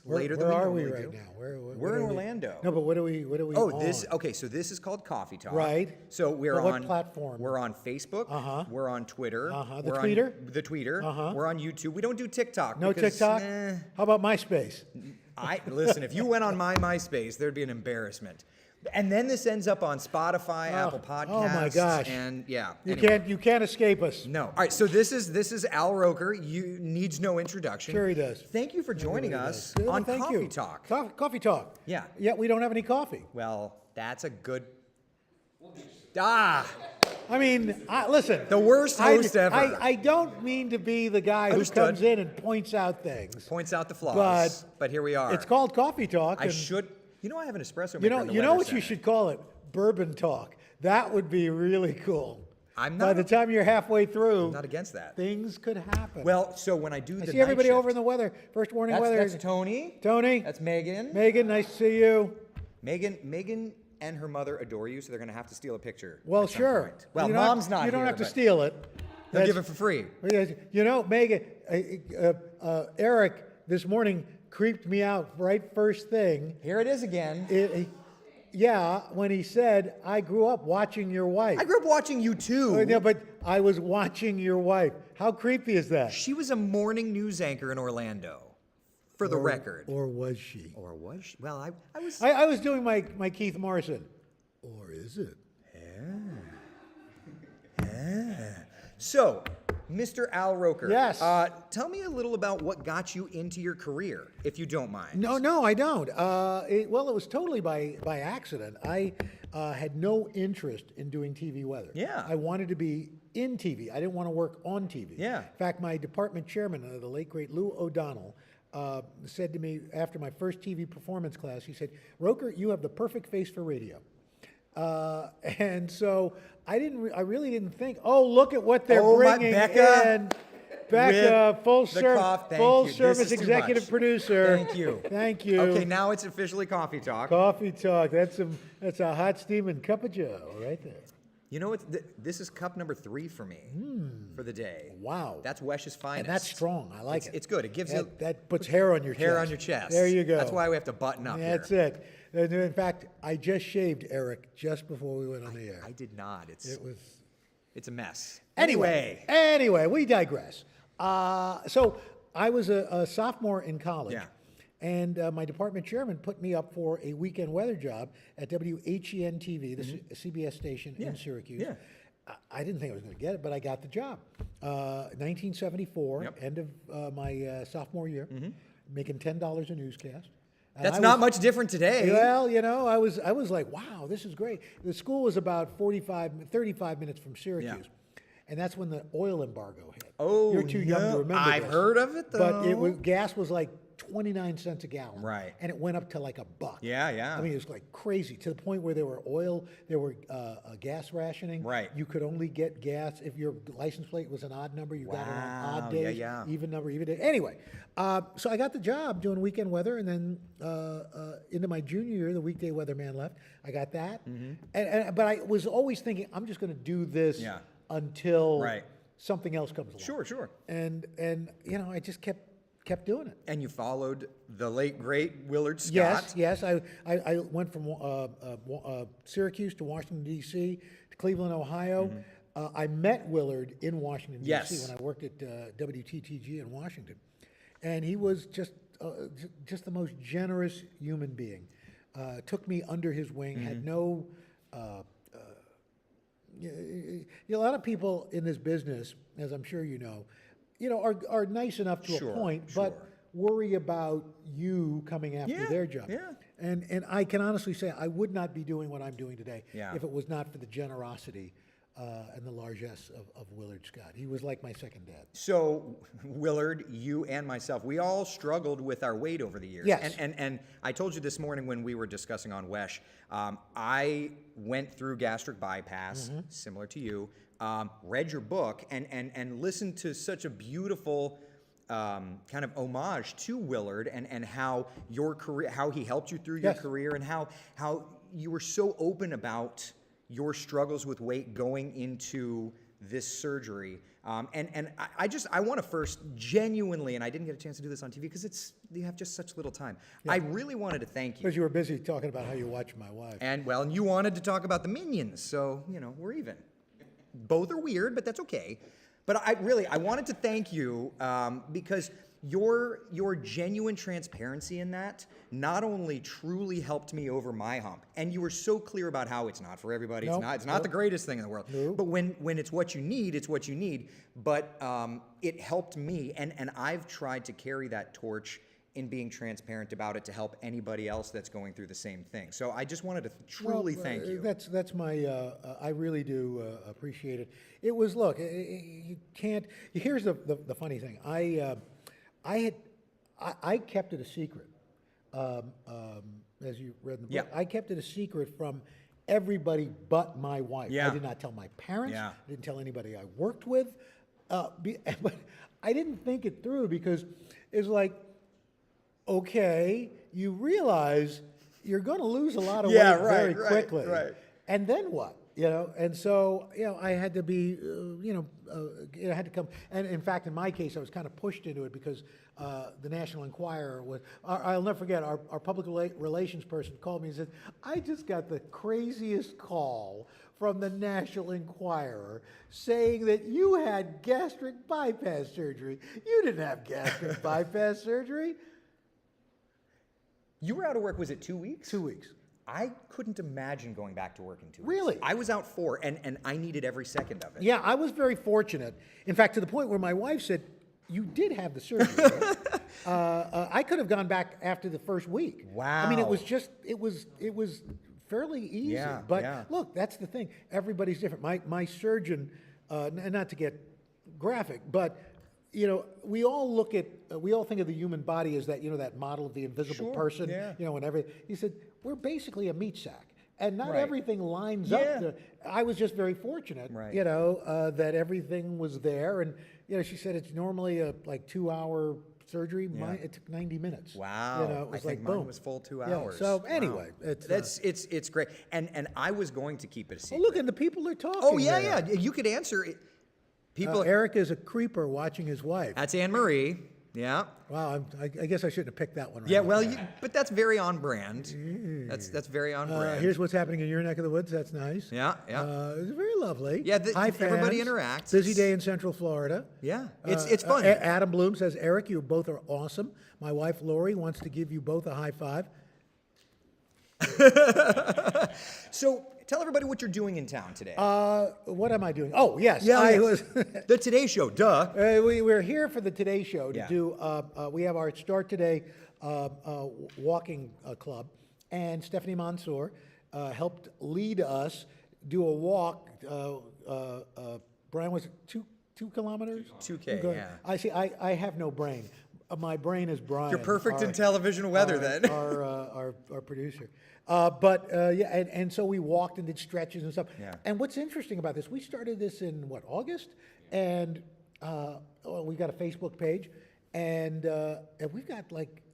later than Where we are normally we right do. now? We're in Orlando. No, but what are we Oh, on? so this is called Coffee Talk. Right. So we're But on what platform? We're on Facebook. Uh-huh. We're on Twitter. Uh-huh. The We're tweeter? On the tweeter. Uh-huh. We're on YouTube. We don't do TikTok. No because, TikTok? How about MySpace? Listen, if you went on my MySpace, there'd be an embarrassment. And then this ends up on Spotify, Apple Podcasts. Oh my gosh. And yeah. You can't escape us. No. All right. So this is Al Roker. You needs no introduction. Sure he does. Thank you for joining us Good, on thank Coffee you. Talk. Coffee Talk. Yeah. Yet we don't have any coffee. Well, that's a good. I mean, listen. The worst host ever. I don't mean to be the guy Understood. who comes in and points out things. Points out the flaws. But here we are. It's called Coffee Talk. I should. You know, I have an espresso maker. You know, in the you know Weather what you Center. should call it? Bourbon Talk. That would be really cool. I'm By not. the time you're halfway through, I'm not against that. things could happen. Well, so when I do I the see everybody night over in shift, the weather. First warning weather. that's Tony. Tony. That's Megan. Megan, nice to see you. Megan and her mother adore you, so they're going to have to steal a picture. Well, at some sure. point. Well, You don't mom's have, not You don't here, have to but steal it. They'll give That's- it for free. You know, Megan, Eric this morning creeped me out right first thing. Here it is again. When he said, "I grew up watching your wife." I grew up watching you too. Yeah, but I was watching your wife. How creepy is that? She was a morning news anchor in Orlando, for the record. Or was she? Or was she? Well, I was. I was doing my Keith Morrison. Or is it? So, Mr. Al Roker. Yes. Tell me a little about what got you into your career, if you don't mind. No, I don't. It was totally by accident. I had no interest in doing TV weather. Yeah. I wanted to be in TV. I didn't want to work on TV. Yeah. In fact, my department chairman, the late great Lou O'Donnell, said to me after my first TV performance class, he said, "Roker, you have the perfect face for radio." And so I really didn't think. Oh, look at what they're bringing Becca in. Becca, full service executive much. producer. Thank you. Thank you. Okay, now it's officially Coffee Talk. Coffee Talk. That's a hot steaming cup of Joe right there. You know what? This is cup number 3 for me for the day. Wow. That's Wesh's finest. And that's strong. I like it. It's good. It gives that puts hair on your chest. hair on your chest. There you go. That's why we have to button up That's here. it. And in fact, I just shaved Eric just before we went on the air. I did not. It's a mess. Anyway, we digress. So I was a sophomore in college. Yeah. And my department chairman put me up for a weekend weather job at WHEN TV, the CBS station in Syracuse. Yeah. I didn't think I was going to get it, but I got the job. 1974, Yep. end of my sophomore year, making $10 a newscast. And That's I not was- much different today. Well, you know, I was like, wow, this is great. The school was about 35 minutes from Syracuse. And that's when the oil embargo hit. Oh, You're too young to remember I've this. heard of it, though. But gas was like 29 cents a gallon. Right. And it went up to like $1. Yeah. I mean, it was like crazy to the point where there were gas rationing. Right. You could only get gas if your license plate was an odd number. You got it on Wow. odd days. Yeah. Even number, even day. Anyway, so I got the job doing weekend weather, and then into my junior year, the weekday weatherman left. I got that. But I was always thinking, I'm just going to do this until something else comes along. Sure. And you know, I just kept doing it. And you followed the late, great Willard Scott. Yes. I went from Syracuse to Washington, D.C., to Cleveland, Ohio. I met Willard in Washington, D.C. Yes. when I worked at WTTG in Washington. And he was just the most generous human being. Took me under his wing, had no... a lot of people in this business, as I'm sure you know, are nice enough to a point, but worry about you coming after their job. Yeah. And I can honestly say I would not be doing what I'm doing today Yeah. if it was not for the generosity and the largesse of Willard Scott. He was like my second dad. So, Willard, you and myself, we all struggled with our weight over the years. Yes. And I told you this morning when we were discussing on Wesh, I went through gastric bypass, similar to you, read your book, and listened to such a beautiful kind of homage to Willard and how your career, how he helped you through your career, and how you were so open about your struggles with weight going into this surgery. I want to first genuinely, and I didn't get a chance to do this on TV because you have just such little time. I really wanted to thank you. Because you were busy talking about how you watch my wife. And you wanted to talk about the Minions, so we're even. Both are weird, but that's okay. But I wanted to thank you because your genuine transparency in that not only truly helped me over my hump, and you were so clear about how it's not for everybody. Nope, It's not the greatest thing in the world. Nope. But when it's what you need, it's what you need. But it helped me, and I've tried to carry that torch in being transparent about it to help anybody else that's going through the same thing. So I just wanted to truly thank you. That's my. I really do appreciate it. It was you can't. Here's the funny thing. I kept it a secret, as you read in the book. Yeah. I kept it a secret from everybody but my wife. Yeah. I did not tell my parents. Yeah. I didn't tell anybody I worked with. But I didn't think it through because it's like, okay, you realize you're going to lose a lot of weight very quickly. Right. And then what? And so, I had to be, I had to come. And in fact, in my case, I was kind of pushed into it because the National Enquirer was, I'll never forget, our public relations person called me and said, I just got the craziest call from the National Enquirer saying that you had gastric bypass surgery. You didn't have gastric bypass surgery. You were out of work, was it 2 weeks? 2 weeks. I couldn't imagine going back to work in 2 weeks. Really? I was out 4, and I needed every second of it. Yeah, I was very fortunate. In fact, to the point where my wife said, you did have the surgery. I could have gone back after the first week. Wow. I mean, it was fairly easy. Yeah, but yeah. look, that's the thing. Everybody's different. My surgeon, and not to get graphic, but we all think of the human body as that, that model of the invisible person, yeah. And everything. He said, we're basically a meat sack. And not Right. everything lines Yeah. up. I was just very fortunate, Right. that everything was there. And, she said it's normally a 2-hour surgery. Yeah. It took 90 minutes. Wow. It was I think boom. mine was full 2 Yeah, hours. so Wow. anyway, it's great. And I was going to keep it a secret. look, and the people are talking. Oh, yeah, there. yeah. You could answer it. People. Eric is a creeper watching his wife. That's Anne Marie. Yeah. Wow, I guess I shouldn't have picked that one. Right Yeah. off Well, the bat. but that's very on brand. That's very on brand. Here's what's happening in your neck of the woods. That's nice. Yeah, yeah. It's very lovely. Yeah, Hi, everybody fans. interacts. Busy day in Central Florida. Yeah, it's fun. Adam Bloom says, Eric, you both are awesome. My wife, Lori, wants to give you both a high five. So tell everybody what you're doing in town today. What am I doing? Oh, yes. Yeah, I yes. was. The Today Show, duh. We're here for the Today Show to Yeah. do. We have our Start Today walking club, and Stephanie Mansour helped lead us do a walk. Brian, was it 2 kilometers? 2K, Okay. yeah. I see. I have no brain. My brain is Brian. You're perfect in our- television weather our, then. our producer. And so we walked and did stretches and stuff. Yeah. And what's interesting about this, we started this in August, and we got a Facebook page, and we've got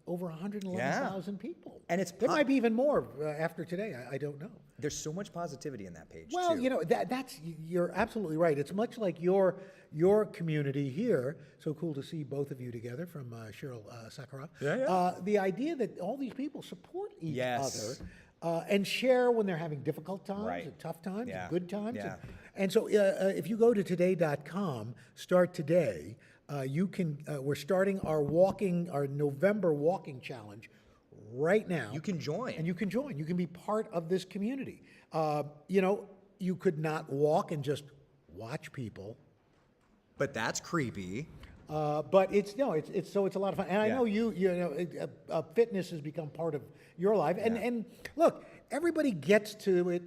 over 111,000 people. And it's there might be even more after today. I don't know. There's so much positivity in that page, Well, too. that's you're absolutely right. It's much like your community here. So cool to see both of you together from Cheryl Sakharov. Yeah. The idea that all these people support each Yes. other and share when they're having difficult times Right. and tough times Yeah. and good times. Yeah. And so if you go to today.com, start today, you can. We're starting our November walking challenge right now. You can join. And you can join. You can be part of this community. You could not walk and just watch people. But that's creepy. But it's a lot of fun. And I Yeah. know fitness has become part of your life. And look, everybody gets to it.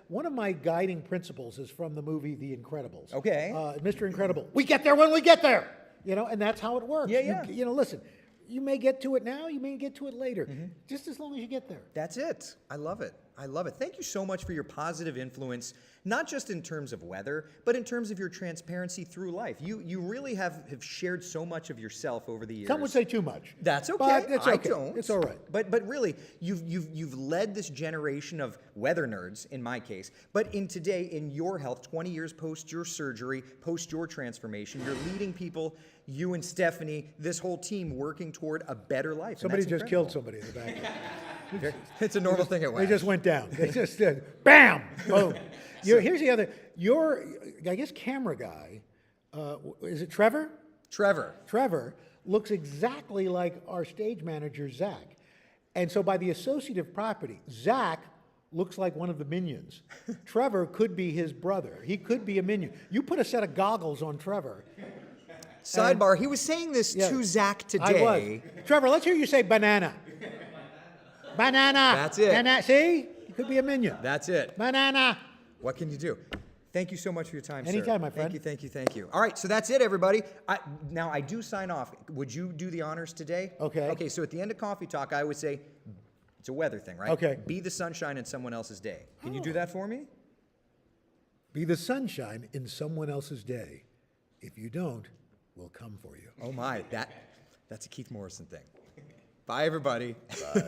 One of my guiding principles is from the movie The Incredibles. Okay. Mr. Incredible. We get there when we get there. And that's how it works. Yeah. Listen, you may get to it now, you may get to it later. Just as long as you get there. That's it. I love it. I love it. Thank you so much for your positive influence, not just in terms of weather, but in terms of your transparency through life. You really have shared so much of yourself over the years. Some would say too much. That's okay. But it's I okay. don't. It's all right. But really, you've led this generation of weather nerds, in my case. But in today, in your health, 20 years post your surgery, post your transformation, you're leading people, you and Stephanie, this whole team working toward a better life. Somebody just killed somebody in the back. It's a normal thing at They West. just went down. They just did, bam, boom. Here's the other. Your, I guess, camera guy. Is it Trevor? Trevor. Trevor looks exactly like our stage manager, Zach. And so by the associative property, Zach looks like one of the minions. Trevor could be his brother. He could be a minion. You put a set of goggles on Trevor. Sidebar, he was saying this to Zach today. I was. Trevor, let's hear you say banana. Banana. That's it. See? You could be a minion. That's it. Banana. What can you do? Thank you so much for your time, sir. Anytime, my friend. Thank you. All right, so that's it, everybody. Now, I do sign off. Would you do the honors today? Okay. Okay, so at the end of Coffee Talk, I would say, it's a weather thing, right? Okay. Be the sunshine in someone else's day. Can you do that for me? Be the sunshine in someone else's day. If you don't, we'll come for you. Oh my, that's a Keith Morrison thing. Bye, everybody. Bye.